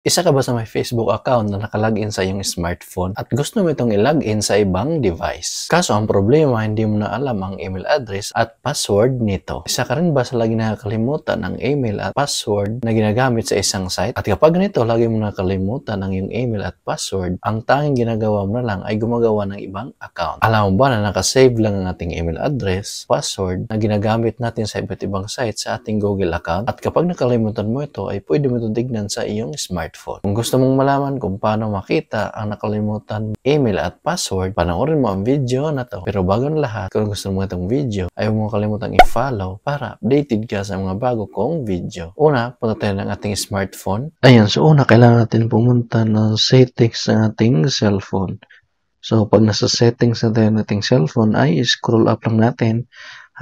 Isa ka ba sa may Facebook account na nakalagin sa iyong smartphone at gusto mo itong ilagin sa ibang device? Kaso ang problema, hindi mo na alam ang email address at password nito. Isa ka rin ba sa lagi nakakalimutan ng email at password na ginagamit sa isang site? At kapag ganito, lagi mo nakalimutan ng iyong email at password, ang tanging ginagawa mo na lang ay gumagawa ng ibang account. Alam mo ba na nakasave lang ang ating email address, password na ginagamit natin sa iba't ibang site sa ating Google account? At kapag nakalimutan mo ito, ay pwede mo itong tignan sa iyong smartphone. Kung gusto mong malaman kung paano makita ang nakalimutan email at password, panoorin mo ang video na to. Pero bago na lahat, kung gusto mo itong video, ayaw mo kalimutan i-follow para updated ka sa mga bago kong video. Una, punta tayo ng ating smartphone. Ayan, so una, kailangan natin pumunta ng settings ng ating cellphone. So, pag nasa settings na tayo ng ating cellphone, ay scroll up lang natin.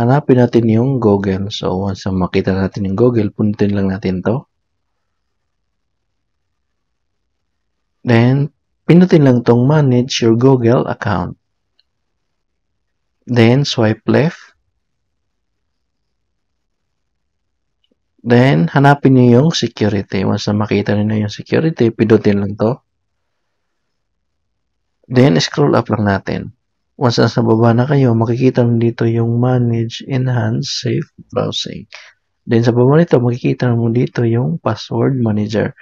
Hanapin natin yung Google. So, once na makita natin yung Google, puntin lang natin to. Then, pinutin lang tong manage your Google account. Then, swipe left. Then, hanapin niyo yung security. Once na makita niyo yung security, pinutin lang to. Then, scroll up lang natin. Once na sa baba na kayo, makikita mo dito yung manage, enhance, safe browsing. Then, sa baba nito, makikita mo dito yung password manager.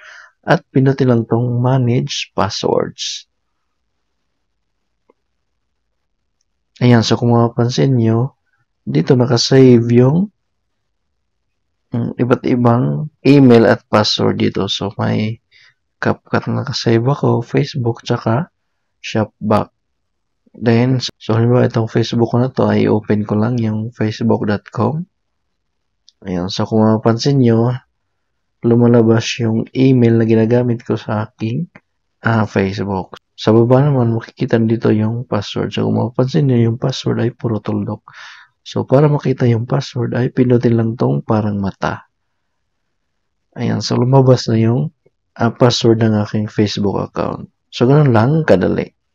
At pinutin lang tong manage passwords. Ayan, so kung mapapansin nyo, dito nakasave yung iba't ibang email at password dito. So, may CapCut na nakasave ako, Facebook, tsaka Shopback. Then, so halimbawa itong Facebook ko na to, ay open ko lang yung facebook.com. Ayan, so kung mapapansin nyo, lumalabas yung email na ginagamit ko sa aking Facebook. Sa baba naman, makikita dito yung password. So, kung mapapansin nyo, yung password ay puro tuldok. So, para makita yung password, ay pinutin lang tong parang mata. Ayan, so lumabas na yung password ng aking Facebook account. So, ganun lang kadali.